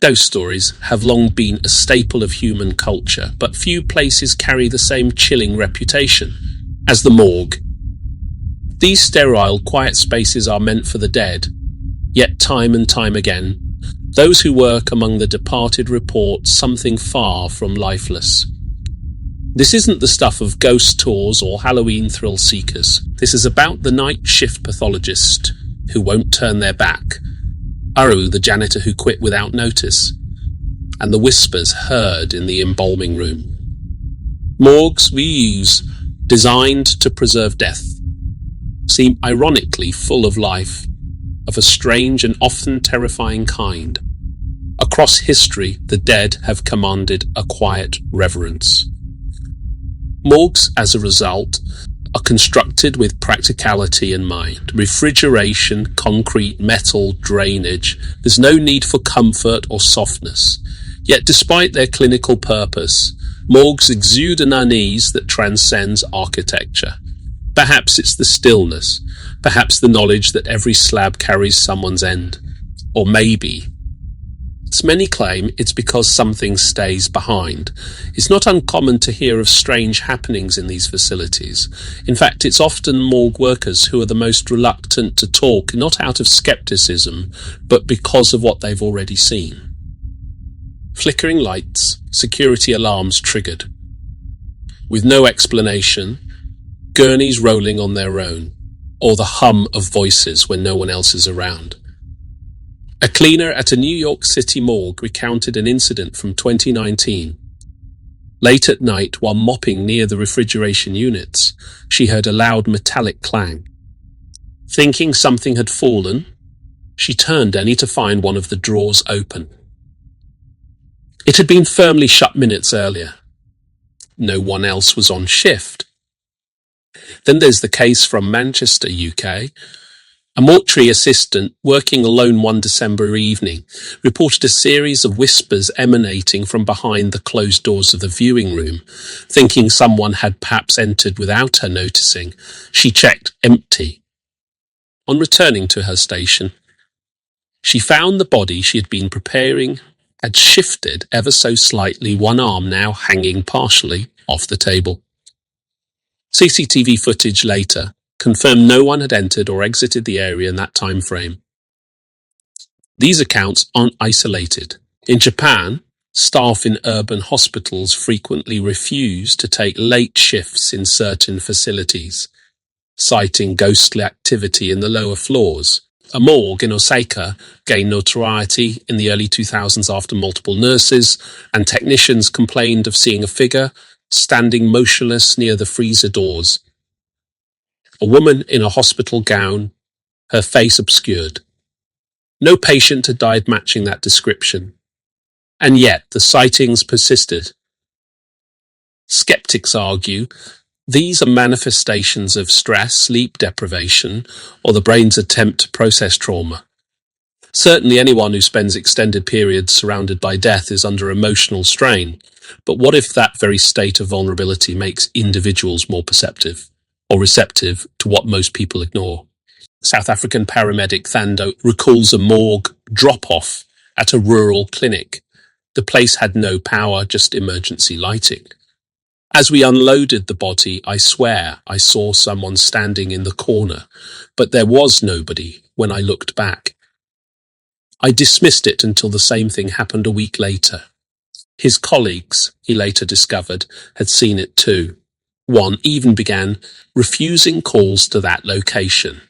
Ghost stories have long been a staple of human culture, but few places carry the same chilling reputation as the morgue. These sterile, quiet spaces are meant for the dead, yet time and time again, those who work among the departed report something far from lifeless. This isn't the stuff of ghost tours or Halloween thrill seekers. This is about the night shift pathologist who won't turn their back, Aru, the janitor who quit without notice, and the whispers heard in the embalming room. Morgues we use, designed to preserve death, seem ironically full of life, of a strange and often terrifying kind. Across history, the dead have commanded a quiet reverence. Morgues, as a result, are constructed with practicality in mind. Refrigeration, concrete, metal, drainage. There's no need for comfort or softness. Yet despite their clinical purpose, morgues exude an unease that transcends architecture. Perhaps it's the stillness, perhaps the knowledge that every slab carries someone's end. Or maybe, as many claim, it's because something stays behind. It's not uncommon to hear of strange happenings in these facilities. In fact, it's often morgue workers who are the most reluctant to talk, not out of skepticism, but because of what they've already seen. Flickering lights, security alarms triggered. With no explanation, gurneys rolling on their own, or the hum of voices when no one else is around. A cleaner at a New York City morgue recounted an incident from 2019. Late at night, while mopping near the refrigeration units, she heard a loud metallic clang. Thinking something had fallen, she turned only to find one of the drawers open. It had been firmly shut minutes earlier. No one else was on shift. Then there's the case from Manchester, UK. A mortuary assistant working alone one December evening reported a series of whispers emanating from behind the closed doors of the viewing room. Thinking someone had perhaps entered without her noticing, she checked empty. On returning to her station, she found the body she had been preparing had shifted ever so slightly, one arm now hanging partially off the table. CCTV footage later confirmed no one had entered or exited the area in that time frame. These accounts aren't isolated. In Japan, staff in urban hospitals frequently refuse to take late shifts in certain facilities, citing ghostly activity in the lower floors. A morgue in Osaka gained notoriety in the early 2000s after multiple nurses and technicians complained of seeing a figure standing motionless near the freezer doors. A woman in a hospital gown, her face obscured. No patient had died matching that description, and yet the sightings persisted. Skeptics argue these are manifestations of stress, sleep deprivation, or the brain's attempt to process trauma. Certainly anyone who spends extended periods surrounded by death is under emotional strain, but what if that very state of vulnerability makes individuals more perceptive or receptive to what most people ignore? South African paramedic Thando recalls a morgue drop-off at a rural clinic. The place had no power, just emergency lighting. As we unloaded the body, I swear I saw someone standing in the corner, but there was nobody when I looked back. I dismissed it until the same thing happened a week later. His colleagues, he later discovered, had seen it too. One even began refusing calls to that location.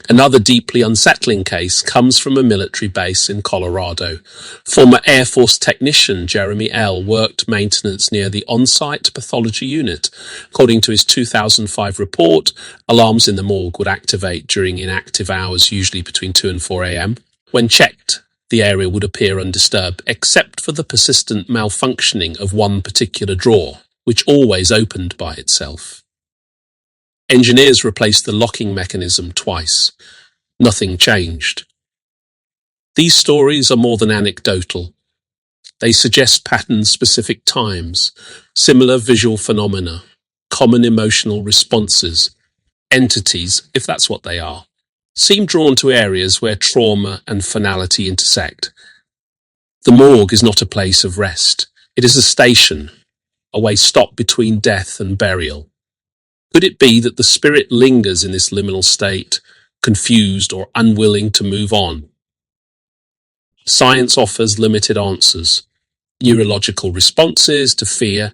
Another deeply unsettling case comes from a military base in Colorado. Former Air Force technician Jeremy L. worked maintenance near the on-site pathology unit. According to his 2005 report, alarms in the morgue would activate during inactive hours, usually between 2 and 4 a.m. When checked, the area would appear undisturbed, except for the persistent malfunctioning of one particular drawer, which always opened by itself. Engineers replaced the locking mechanism twice. Nothing changed. These stories are more than anecdotal. They suggest patterns, specific times, similar visual phenomena, common emotional responses. Entities, if that's what they are, seem drawn to areas where trauma and finality intersect. The morgue is not a place of rest. It is a station, a way stop between death and burial. Could it be that the spirit lingers in this liminal state, confused or unwilling to move on? Science offers limited answers. Neurological responses to fear,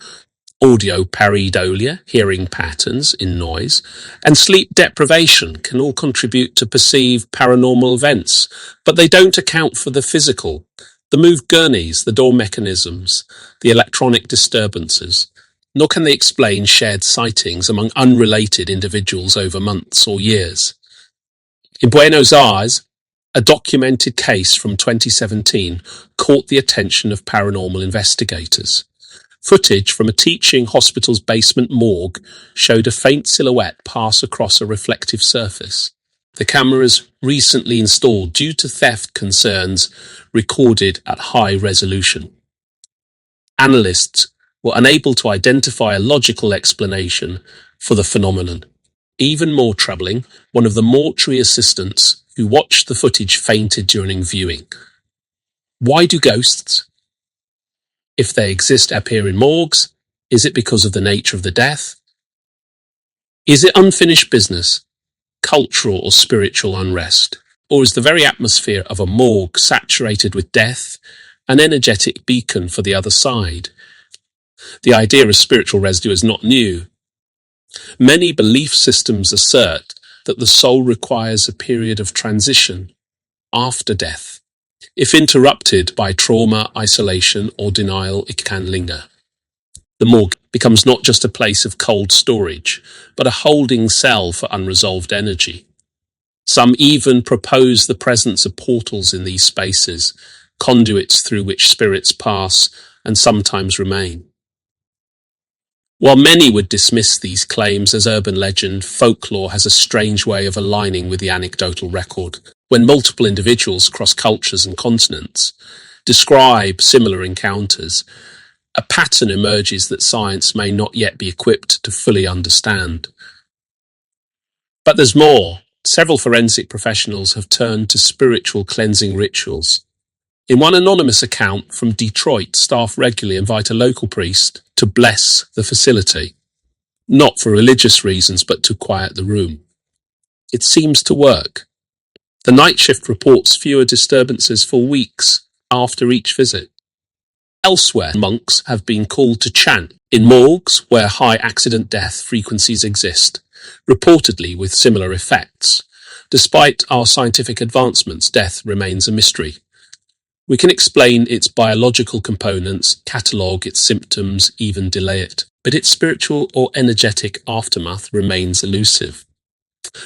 audio pareidolia, hearing patterns in noise, and sleep deprivation can all contribute to perceived paranormal events, but they don't account for the physical, the moved gurneys, the door mechanisms, the electronic disturbances, nor can they explain shared sightings among unrelated individuals over months or years. In Buenos Aires, a documented case from 2017 caught the attention of paranormal investigators. Footage from a teaching hospital's basement morgue showed a faint silhouette pass across a reflective surface. The cameras, recently installed due to theft concerns, recorded at high resolution. Analysts were unable to identify a logical explanation for the phenomenon. Even more troubling, one of the mortuary assistants who watched the footage fainted during viewing. Why do ghosts, if they exist, appear in morgues? Is it because of the nature of the death? Is it unfinished business, cultural or spiritual unrest? Or is the very atmosphere of a morgue saturated with death an energetic beacon for the other side? The idea of spiritual residue is not new. Many belief systems assert that the soul requires a period of transition after death. If interrupted by trauma, isolation, or denial, it can linger. The morgue becomes not just a place of cold storage, but a holding cell for unresolved energy. Some even propose the presence of portals in these spaces, conduits through which spirits pass and sometimes remain. While many would dismiss these claims as urban legend, folklore has a strange way of aligning with the anecdotal record. When multiple individuals across cultures and continents describe similar encounters, a pattern emerges that science may not yet be equipped to fully understand. But there's more. Several forensic professionals have turned to spiritual cleansing rituals. In one anonymous account from Detroit, staff regularly invite a local priest to bless the facility, not for religious reasons, but to quiet the room. It seems to work. The night shift reports fewer disturbances for weeks after each visit. Elsewhere, monks have been called to chant in morgues where high accident death frequencies exist, reportedly with similar effects. Despite our scientific advancements, death remains a mystery. We can explain its biological components, catalogue its symptoms, even delay it, but its spiritual or energetic aftermath remains elusive.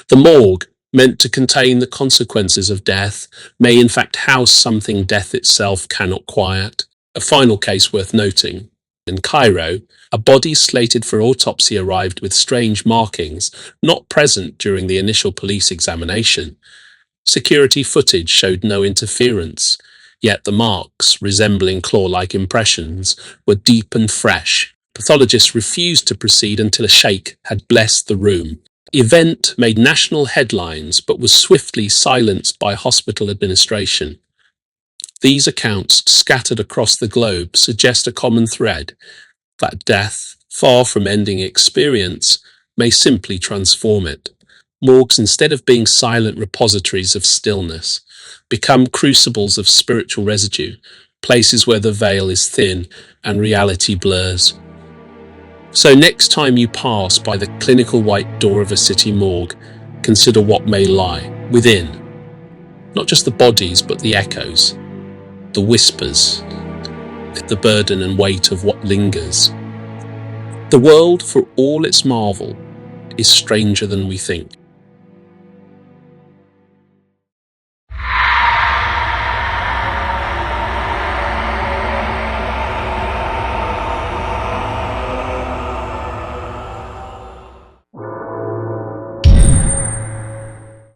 The morgue, meant to contain the consequences of death, may in fact house something death itself cannot quiet. A final case worth noting. In Cairo, a body slated for autopsy arrived with strange markings not present during the initial police examination. Security footage showed no interference, yet the marks, resembling claw-like impressions, were deep and fresh. Pathologists refused to proceed until a sheikh had blessed the room. The event made national headlines but was swiftly silenced by hospital administration. These accounts, scattered across the globe, suggest a common thread, that death, far from ending experience, may simply transform it. Morgues, instead of being silent repositories of stillness, become crucibles of spiritual residue, places where the veil is thin and reality blurs. So next time you pass by the clinical white door of a city morgue, consider what may lie within. Not just the bodies, but the echoes, the whispers, the burden and weight of what lingers. The world, for all its marvel, is stranger than we think.